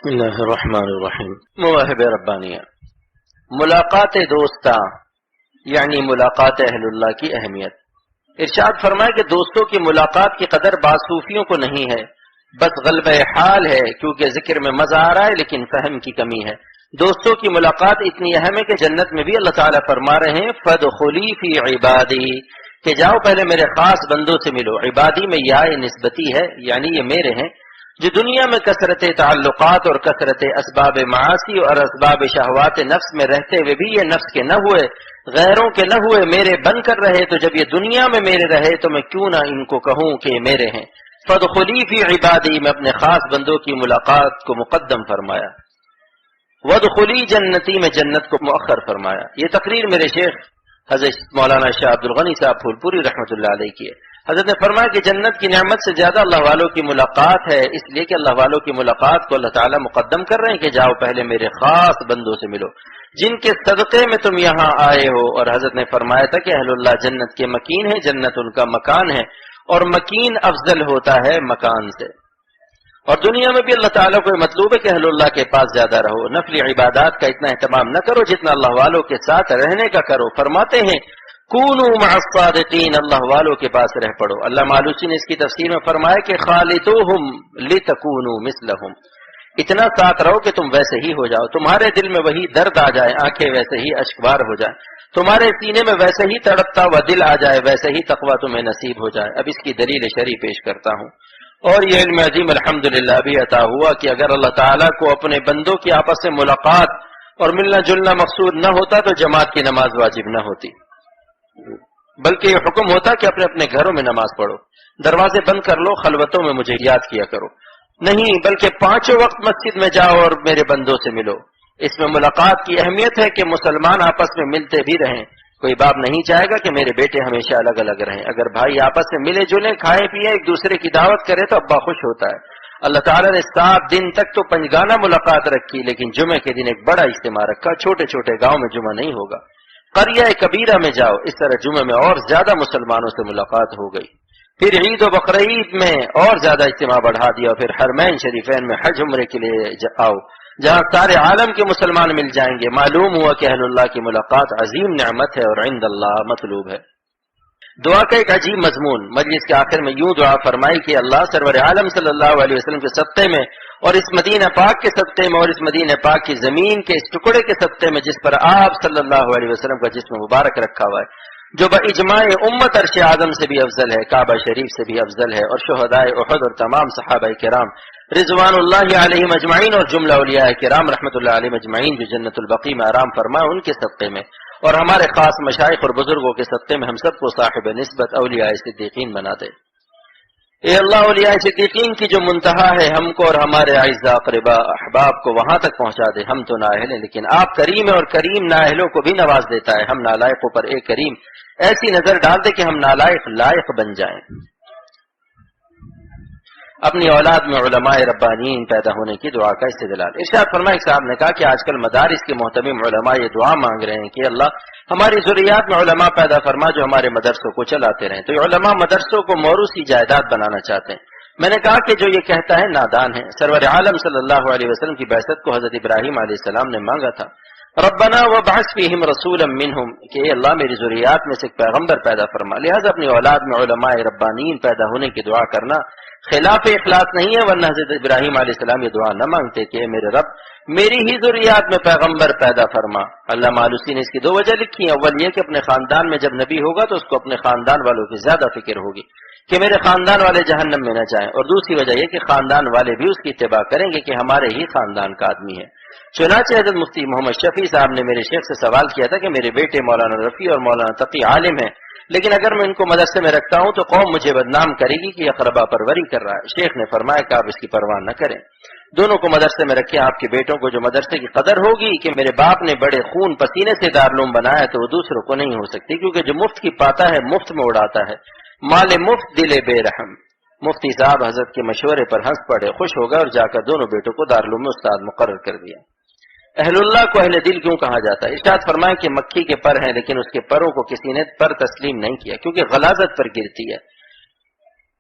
بسم اللہ الرحمن الرحیم۔ مواہب ربانیہ، ملاقات دوستاں یعنی ملاقات اہل اللہ کی اہمیت۔ ارشاد فرمائے کہ دوستوں کی ملاقات کی قدر بعض صوفیوں کو نہیں ہے، بس غلبہ حال ہے، کیونکہ ذکر میں مزہ آ رہا ہے لیکن فہم کی کمی ہے۔ دوستوں کی ملاقات اتنی اہم ہے کہ جنت میں بھی اللہ تعالیٰ فرما رہے ہیں فَادْخُلِي فِي عِبَادِي، کہ جاؤ پہلے میرے خاص بندوں سے ملو۔ عبادی میں یا نسبتی ہے، یعنی یہ میرے ہیں، جو دنیا میں کثرت تعلقات اور کثرت اسباب معاصی اور اسباب شہوات نفس میں رہتے ہوئے بھی یہ نفس کے نہ ہوئے، غیروں کے نہ ہوئے، میرے بن کر رہے، تو جب یہ دنیا میں میرے رہے تو میں کیوں نہ ان کو کہوں کہ یہ میرے ہیں۔ فَادْخُلِي فِي عِبَادِي، میں اپنے خاص بندوں کی ملاقات کو مقدم فرمایا۔ وَادْخُلِي جنتی، میں جنت کو مؤخر فرمایا۔ یہ تقریر میرے شیخ حضرت مولانا شاہ عبد الغنی صاحب پھول پوری رحمۃ اللہ علیہ کی ہے۔ حضرت نے فرمایا کہ جنت کی نعمت سے زیادہ اللہ والوں کی ملاقات ہے، اس لیے کہ اللہ والوں کی ملاقات کو اللہ تعالیٰ مقدم کر رہے ہیں کہ جاؤ پہلے میرے خاص بندوں سے ملو جن کے صدقے میں تم یہاں آئے ہو۔ اور حضرت نے فرمایا تھا کہ اہل اللہ جنت کے مکین ہیں، جنت ان کا مکان ہے، اور مکین افضل ہوتا ہے مکان سے۔ اور دنیا میں بھی اللہ تعالیٰ کو مطلوب ہے کہ اہل اللہ کے پاس زیادہ رہو، نفلی عبادات کا اتنا اہتمام نہ کرو جتنا اللہ والوں کے ساتھ رہنے کا کرو۔ فرماتے ہیں کونوا مع الصادقین، اللہ والوں کے پاس رہ پڑو۔ اللہ مالوسی نے اس کی تفسیر میں فرمایا کہ خالطوہم لتکونوا مثلہم، اتنا ساتھ رہو کہ تم ویسے ہی ہو جاؤ، تمہارے دل میں وہی درد آ جائے، آنکھیں ویسے ہی اشکبار ہو جائے، تمہارے سینے میں ویسے ہی تڑپتا ہوا دل آ جائے، ویسے ہی تقویٰ تمہیں نصیب ہو جائے۔ اب اس کی دلیل شرعی پیش کرتا ہوں، اور یہ علم عظیم الحمدللہ بھی عطا ہوا کہ اگر اللہ تعالیٰ کو اپنے بندوں کی آپس میں ملاقات اور ملنا جلنا مقصود نہ ہوتا تو جماعت کی نماز واجب نہ ہوتی، بلکہ یہ حکم ہوتا کہ اپنے اپنے گھروں میں نماز پڑھو، دروازے بند کر لو، خلوتوں میں مجھے یاد کیا کرو۔ نہیں، بلکہ پانچوں وقت مسجد میں جاؤ اور میرے بندوں سے ملو۔ اس میں ملاقات کی اہمیت ہے کہ مسلمان آپس میں ملتے بھی رہیں۔ کوئی باپ نہیں چاہے گا کہ میرے بیٹے ہمیشہ الگ الگ رہیں۔ اگر بھائی آپس میں ملے جلیں، کھائے پیئے، ایک دوسرے کی دعوت کرے تو ابا خوش ہوتا ہے۔ اللہ تعالیٰ نے 7 دن تک تو پنجگانہ ملاقات رکھی، لیکن جمعے کے دن ایک بڑا اجتماع رکھا۔ چھوٹے چھوٹے گاؤں میں جمعہ نہیں ہوگا، قریہ کبیرہ میں جاؤ۔ اس طرح جمعے میں اور زیادہ مسلمانوں سے ملاقات ہو گئی۔ پھر عید و بقرعید میں اور زیادہ اجتماع بڑھا دیا، پھر حرمین شریفین میں حج عمرے کے لیے آؤ جہاں سارے عالم کے مسلمان مل جائیں گے۔ معلوم ہوا کہ اہل اللہ کی ملاقات عظیم نعمت ہے اور عند اللہ مطلوب ہے۔ دعا کا ایک عجیب مضمون، مجلس کے آخر میں یوں دعا فرمائی کہ اللہ سرور عالم صلی اللہ علیہ وسلم کے صدقے میں اور اس مدینہ پاک کے صدقے میں اور اس مدینہ پاک کی زمین کے اس ٹکڑے کے صدقے میں جس پر آپ صلی اللہ علیہ وسلم کا جسم مبارک رکھا ہوا ہے، جو باجماع امت عرش اعظم سے بھی افضل ہے، کعبہ شریف سے بھی افضل ہے، اور شہدائے احد اور تمام صحابہ کرام رضوان اللہ علیہم اجمعین اور جملہ اولیاء کرام رحمۃ اللہ علیہم اجمعین جو جنت البقیع میں آرام فرمائے، ان کے صدقے میں اور ہمارے خاص مشائخ اور بزرگوں کے صدقے میں ہم سب کو صاحب نسبت اولیاء صدیقین بنا دے۔ اے اللہ، اولیاء صدیقین کی جو منتہا ہے ہم کو اور ہمارے اعزاء اقرباء احباب کو وہاں تک پہنچا دے۔ ہم تو نااہل ہیں، لیکن آپ کریم ہے اور کریم نااہلوں کو بھی نواز دیتا ہے۔ ہم نالائقوں پر اے کریم ایسی نظر ڈال دے کہ ہم نالائق لائق بن جائیں۔ اپنی اولاد میں علماء ربانیین پیدا ہونے کی دعا کا استدلال۔ ارشاد فرمائے صاحب نے کہا کہ آج کل مدارس کے محتمم علماء یہ دعا مانگ رہے ہیں کہ اللہ ہماری ذریات میں علماء پیدا فرما جو ہمارے مدرسوں کو چلاتے رہیں۔ تو یہ علماء مدرسوں کو موروثی جائیداد بنانا چاہتے ہیں۔ میں نے کہا کہ جو یہ کہتا ہے نادان ہے۔ سرور عالم صلی اللہ علیہ وسلم کی بعثت کو حضرت ابراہیم علیہ السلام نے مانگا تھا، ربنا وابعث فیہم رسولا منہم، کہ اے اللہ میری ذریات میں سے ایک پیغمبر پیدا فرما۔ لہذا اپنی اولاد میں علماء ربانیین پیدا ہونے کی دعا کرنا خلاف اخلاص نہیں ہے، ورنہ حضرت ابراہیم علیہ السلام یہ دعا نہ مانگتے کہ اے میرے رب میری ہی ذریات میں پیغمبر پیدا فرما۔ اللہ مالوسی نے اس کی 2 وجہ لکھی ہیں۔ اول یہ کہ اپنے خاندان میں جب نبی ہوگا تو اس کو اپنے خاندان والوں کی زیادہ فکر ہوگی کہ میرے خاندان والے جہنم میں نہ جائیں، اور دوسری وجہ یہ کہ خاندان والے بھی اس کی اتباع کریں گے کہ ہمارے ہی خاندان کا آدمی ہے۔ چنانچہ حضرت مفتی محمد شفیع صاحب نے میرے شیخ سے سوال کیا تھا کہ میرے بیٹے مولانا رفیع اور مولانا تقی عالم ہیں، لیکن اگر میں ان کو مدرسے میں رکھتا ہوں تو قوم مجھے بدنام کرے گی کہ اقربا پروری کر رہا ہے۔ شیخ نے فرمایا کہ آپ اس کی پرواہ نہ کریں، دونوں کو مدرسے میں رکھیں۔ آپ کے بیٹوں کو جو مدرسے کی قدر ہوگی کہ میرے باپ نے بڑے خون پسینے سے دارالعلوم بنایا تو وہ دوسروں کو نہیں ہو سکتی، کیونکہ جو مفت کی پاتا ہے مفت میں اڑاتا ہے۔ مال مفت دل بے رحم۔ مفتی صاحب حضرت کے مشورے پر ہنس پڑے، خوش ہو گئے اور جا کر دونوں بیٹوں کو دارالعلوم میں استاد مقرر کر دیا۔ اہل اللہ کو اہل دل کیوں کہا جاتا ہے؟ ارشاد فرمائے کہ مکھی کے پر ہیں لیکن اس کے پروں کو کسی نے پر تسلیم نہیں کیا، کیونکہ غلاظت پر گرتی ہے۔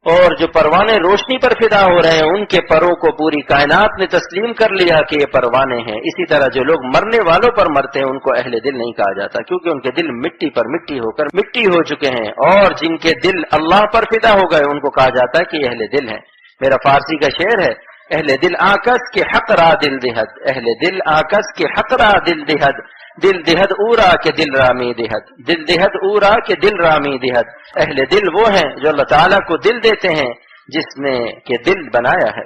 اور جو پروانے روشنی پر فدا ہو رہے ہیں ان کے پروں کو پوری کائنات نے تسلیم کر لیا کہ یہ پروانے ہیں. اسی طرح جو لوگ مرنے والوں پر مرتے ہیں ان کو اہل دل نہیں کہا جاتا، کیونکہ ان کے دل مٹی پر مٹی ہو کر مٹی ہو چکے ہیں. اور جن کے دل اللہ پر فدا ہو گئے ان کو کہا جاتا ہے کہ یہ اہل دل ہیں. میرا فارسی کا شعر ہے، اہل دل آکس کے حق را دل دہد، اہل دل آکس کے حق را دل دہد، دل دہد اورا کے دل رامی دہد، دل دہد اورا کے دل رامی دہد. اہل دل وہ ہیں جو اللہ تعالیٰ کو دل دیتے ہیں جس نے کہ دل بنایا ہے.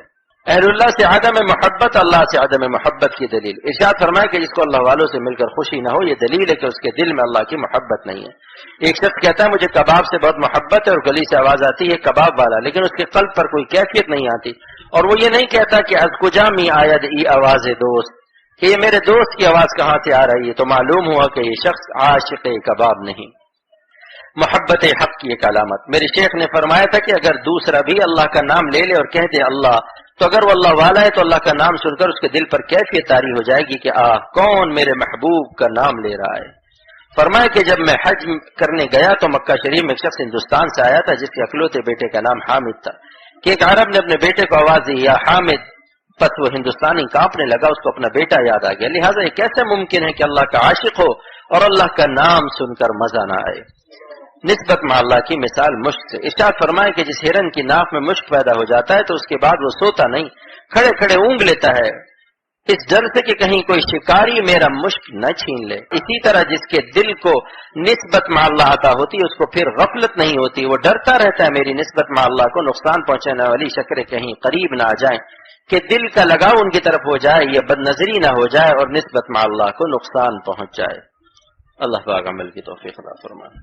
اہل اللہ سے عدم محبت، اللہ سے عدم محبت کی دلیل. ارشاد فرمایا کہ جس کو اللہ والوں سے مل کر خوشی نہ ہو، یہ دلیل ہے کہ اس کے دل میں اللہ کی محبت نہیں ہے. ایک شخص کہتا ہے مجھے کباب سے بہت محبت ہے اور گلی سے آواز آتی ہے کباب والا، لیکن اس کے قلب پر کوئی کیفیت نہیں آتی، اور وہ یہ نہیں کہتا کہ از کجا می آید ای آواز دوست، کہ یہ میرے دوست کی آواز کہاں سے آ رہی ہے، تو معلوم ہوا کہ یہ شخص عاشق کباب نہیں. محبت حق کی ایک علامت. میرے شیخ نے فرمایا تھا کہ اگر دوسرا بھی اللہ کا نام لے لے اور کہہ دے اللہ، تو اگر وہ اللہ والا ہے تو اللہ کا نام سن کر اس کے دل پر کیفیت طاری ہو جائے گی کہ کون میرے محبوب کا نام لے رہا ہے. فرمایا کہ جب میں حج کرنے گیا تو مکہ شریف میں ایک شخص ہندوستان سے آیا تھا جس کے اکلوتے بیٹے کا نام حامد تھا، کہ ایک عرب نے اپنے بیٹے کو آواز دی یا حامد، پس وہ ہندوستانی کانپنے لگا، اس کو اپنا بیٹا یاد آ گیا. لہٰذا یہ کیسے ممکن ہے کہ اللہ کا عاشق ہو اور اللہ کا نام سن کر مزہ نہ آئے. نسبت مع اللہ کی مثال مشک سے. ارشاد فرمائے کہ جس ہرن کی ناک میں مشک پیدا ہو جاتا ہے تو اس کے بعد وہ سوتا نہیں، کھڑے کھڑے اونگ لیتا ہے اس ڈر سے کہ کہیں کوئی شکاری میرا مشک نہ چھین لے. اسی طرح جس کے دل کو نسبت مع اللہ عطا ہوتی ہے اس کو پھر غفلت نہیں ہوتی، وہ ڈرتا رہتا ہے میری نسبت مع اللہ کو نقصان پہنچانے والی شکریں کہیں قریب نہ آ جائیں، کہ دل کا لگاؤ ان کی طرف ہو جائے، یہ بد نظری نہ ہو جائے اور نسبت مع اللہ کو نقصان پہنچ جائے. اللہ پاک عمل کی توفیق عطا فرمائے.